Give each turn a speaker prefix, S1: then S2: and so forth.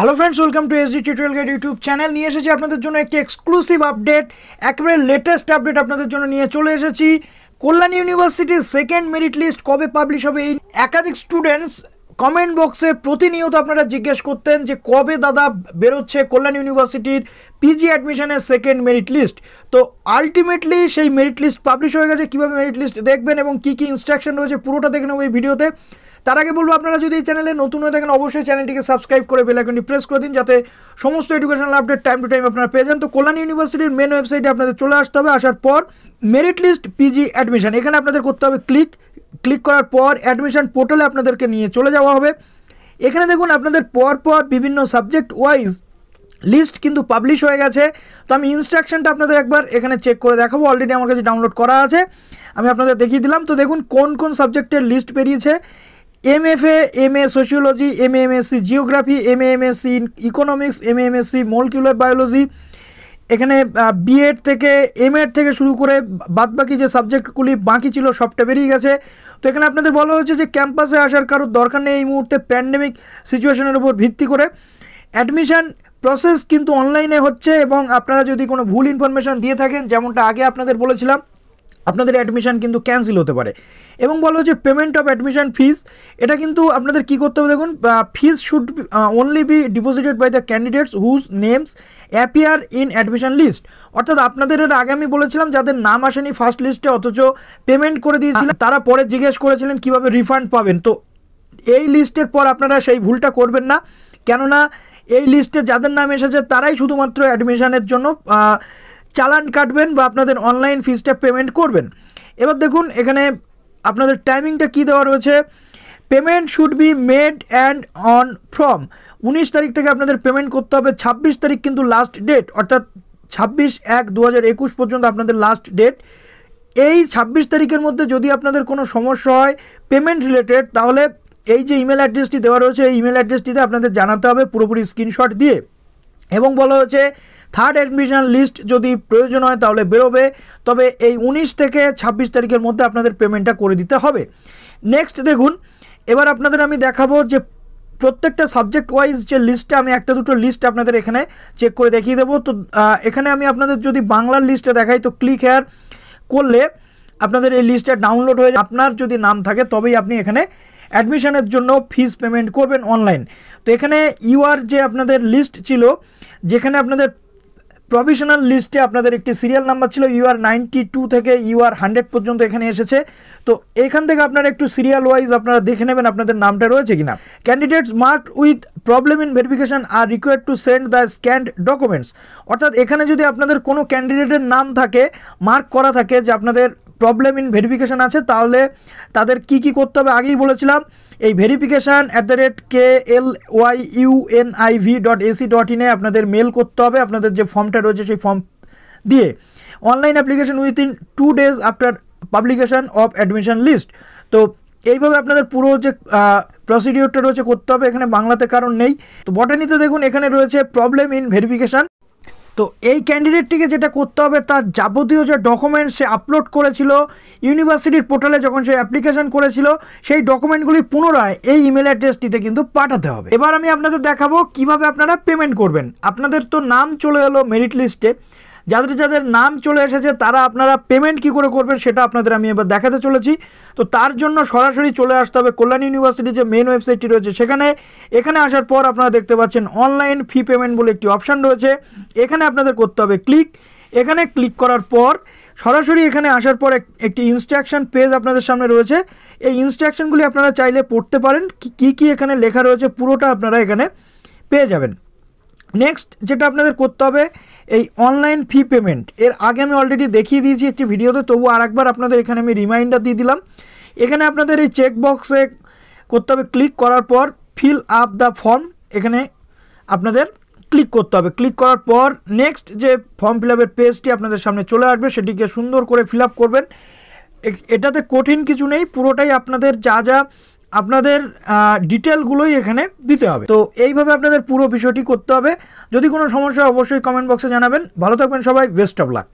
S1: Hello friends, welcome to SD tutorial guide YouTube channel. নিয়ে এসেছি আপনাদের জন্য একটি এক্সক্লুসিভ আপডেট, একেবারে লেটেস্ট আপডেট আপনাদের জন্য নিয়ে চলে এসেছি। কল্যাণী ইউনিভার্সিটির সেকেন্ড মেরিট লিস্ট কবে পাবলিশ হবে? এই একাধিক স্টুডেন্টস কমেন্ট বক্সে প্রতিনিয়ত আপনারা জিজ্ঞেস করতেন যে কবে দাদা বেরোচ্ছে কল্যাণী ইউনিভার্সিটির পিজি অ্যাডমিশনের সেকেন্ড মেরিট লিস্ট। তো আলটিমেটলি সেই মেরিট লিস্ট পাবলিশ হয়ে গেছে। কীভাবে মেরিট লিস্ট দেখবেন এবং কী কী ইনস্ট্রাকশন রয়েছে পুরোটা দেখে নেব এই ভিডিওতে। তার আগে বলবো, আপনারা যদি এই চ্যানেলে নতুন হয়ে থাকেন অবশ্যই চ্যানেলটিকে সাবস্ক্রাইব করে বেল আইকনটি প্রেস করে দিন, যাতে সমস্ত educational update time to time আপনারা পেয়ে যান। তো কল্যাণী ইউনিভার্সিটির মেন ওয়েবসাইটে আপনাদের চলে আসতে হবে। আসার পর মেরিট লিস্ট পিজি অ্যাডমিশন, এখানে আপনাদের করতে হবে ক্লিক করার পর অ্যাডমিশন পোর্টালে আপনাদেরকে নিয়ে চলে যাওয়া হবে। এখানে দেখুন আপনাদের পর বিভিন্ন সাবজেক্ট ওয়াইজ লিস্ট কিন্তু পাবলিশ হয়ে গেছে। তো আমি ইনস্ট্রাকশনটা আপনাদের একবার এখানে চেক করে দেখাবো। অলরেডি আমার কাছে ডাউনলোড করা আছে, আমি আপনাদের দেখিয়ে দিলাম। তো দেখুন কোন কোন সাবজেক্টের লিস্ট বেরিয়েছে। MFA, MA sociology, MSc geography, MSc economics, MSc molecular biology. এখানে বিএড থেকে এমএড থেকে শুরু করে বাদবাকি যে সাবজেক্টগুলি বাকি ছিল সবটা বেরিয়ে গেছে। তো এখানে আপনাদের বলা হয়েছে যে ক্যাম্পাসে আসার কারোর দরকার নেই এই মুহূর্তে, প্যান্ডেমিক সিচুয়েশনের উপর ভিত্তি করে অ্যাডমিশন প্রসেস কিন্তু অনলাইনে হচ্ছে। এবং আপনারা যদি কোনো ভুল ইনফরমেশান দিয়ে থাকেন, যেমনটা আগে আপনাদের বলেছিলাম, আপনাদের অ্যাডমিশন কিন্তু ক্যান্সেল হতে পারে। এবং বলা হচ্ছে পেমেন্ট অফ অ্যাডমিশন ফিস, এটা কিন্তু আপনাদের কী করতে হবে দেখুন, fees should only be deposited by the candidates whose names appear in admission list. অর্থাৎ আপনাদের এর আগে আমি বলেছিলাম যাদের নাম আসেনি ফার্স্ট লিস্টে অথচ পেমেন্ট করে দিয়েছিলেন, তারা পরে জিজ্ঞেস করেছিলেন কীভাবে রিফান্ড পাবেন। তো এই লিস্টের পর আপনারা সেই ভুলটা করবেন না, কেননা এই লিস্টে যাদের নাম এসেছে তারাই শুধুমাত্র অ্যাডমিশনের জন্য চালান কাটবেন বা আপনাদের অনলাইন ফিসটা পেমেন্ট করবেন। এবার দেখুন এখানে আপনাদের টাইমিংটা কী দেওয়া রয়েছে। Payment should be made and on from 19 তারিখ থেকে আপনাদের পেমেন্ট করতে হবে। 26 তারিখ কিন্তু লাস্ট ডেট, অর্থাৎ 26/1/2021 পর্যন্ত আপনাদের লাস্ট ডেট। এই 26 তারিখের মধ্যে যদি আপনাদের কোনো সমস্যা হয় পেমেন্ট রিলেটেড, তাহলে এই যে ইমেল অ্যাড্রেসটি দেওয়া রয়েছে এই ইমেল অ্যাড্রেসটিতে আপনাদের জানাতে হবে পুরোপুরি স্ক্রিনশট দিয়ে। এবং বলা হচ্ছে থার্ড অ্যাডমিশন লিস্ট যদি প্রয়োজন হয় তাহলে বেরোবে, তবে এই 19 থেকে 26 তারিখের মধ্যে আপনাদের পেমেন্টটা করে দিতে হবে। নেক্সট দেখুন, এবার আপনাদের আমি দেখাবো যে প্রত্যেকটা সাবজেক্ট ওয়াইজ যে লিস্টটা, আমি একটা দুটো লিস্ট আপনাদের এখানে চেক করে দেখিয়ে দেবো। তো এখানে আমি আপনাদের যদি বাংলার লিস্টটা দেখাই, তো ক্লিক হেয়ার করলে আপনাদের এই লিস্টটা ডাউনলোড হয়ে যায়। আপনার যদি নাম থাকে তবেই আপনি এখানে অ্যাডমিশনের জন্য ফিস পেমেন্ট করবেন অনলাইন। তো এখানে ইউআর যে আপনাদের লিস্ট ছিল, যেখানে আপনাদের প্রভিশনাল লিস্টে আপনাদের একটি সিরিয়াল নাম্বার ছিল UR 92 থেকে UR 100 পর্যন্ত এখানে এসেছে। তো এখান থেকে আপনারা একটু সিরিয়াল ওয়াইজ আপনারা দেখে নেবেন আপনাদের নামটা রয়েছে কিনা। Candidates marked with problem in verification R required to send the scanned documents. অর্থাৎ এখানে যদি আপনাদের কোনো ক্যান্ডিডেটের নাম থাকে, মার্ক করা থাকে যে আপনাদের প্রবলেম ইন ভেরিফিকেশান আছে, তাহলে তাদের কি করতে হবে আগেই বলেছিলাম। এই verification@KLYUNIV.ac.in আপনাদের মেল করতে হবে আপনাদের যে ফর্মটা রয়েছে সেই ফর্ম দিয়ে। Online application within 2 days after publication of admission list. তো এইভাবে আপনাদের পুরো যে প্রসিডিওরটা রয়েছে করতে হবে। এখানে বাংলাতে কারণ নেই। তো বটানিতে দেখুন এখানে রয়েছে প্রবলেম ইন ভেরিফিকেশান। তো এই ক্যান্ডিডেটটিকে যেটা করতে হবে, তার যাবতীয় যে ডকুমেন্টস সে আপলোড করেছিল ইউনিভার্সিটির পোর্টালে যখন সে অ্যাপ্লিকেশন করেছিল, সেই ডকুমেন্টগুলি পুনরায় এই ইমেল অ্যাড্রেসটিতে কিন্তু পাঠাতে হবে। এবার আমি আপনাদের দেখাবো কিভাবে আপনারা পেমেন্ট করবেন। আপনাদের তো নাম চলে এলো মেরিট লিস্টে, যাদের নাম চলে এসেছে তারা আপনারা পেমেন্ট কী করে করবেন সেটা আপনাদের আমি এবার দেখাতে চলেছি। তো তার জন্য সরাসরি চলে আসতে হবে কল্যাণী ইউনিভার্সিটির যে মেন ওয়েবসাইটটি রয়েছে সেখানে। এখানে আসার পর আপনারা দেখতে পাচ্ছেন অনলাইন ফি পেমেন্ট বলে একটি অপশান রয়েছে, এখানে আপনাদের করতে হবে এখানে ক্লিক করার পর সরাসরি এখানে আসার পর একটি ইনস্ট্রাকশন পেজ আপনাদের সামনে রয়েছে। এই ইনস্ট্রাকশনগুলি আপনারা চাইলে পড়তে পারেন, কি এখানে লেখা রয়েছে পুরোটা আপনারা এখানে পেয়ে যাবেন। নেক্সট যেটা আপনাদের করতে হবে, এই অনলাইন ফি পেমেন্ট এর আগে আমি অলরেডি দেখিয়ে দিয়েছি একটি ভিডিওতে, তবু আরেকবার আপনাদের এখানে আমি রিমাইন্ডার দিয়ে দিলাম। এখানে আপনাদের এই চেক বক্সে করতে হবে, ক্লিক করার পর ফিল আপ দ্য ফর্ম, এখানে আপনাদের ক্লিক করতে হবে। ক্লিক করার পর নেক্সট যে ফর্ম ফিল আপের পেজটি আপনাদের সামনে চলে আসবে, সেটিকে সুন্দর করে ফিল আপ করবেন। এটাতে কঠিন কিছু নেই, পুরোটাই আপনাদের যা আপনাদের ডিটেলগুলোই এখানে দিতে হবে। তো এইভাবে আপনাদের পুরো বিষয়টি করতে হবে। যদি কোনো সমস্যা অবশ্যই কমেন্ট বক্সে জানাবেন। ভালো থাকবেন সবাই, বেস্ট অফ লাক।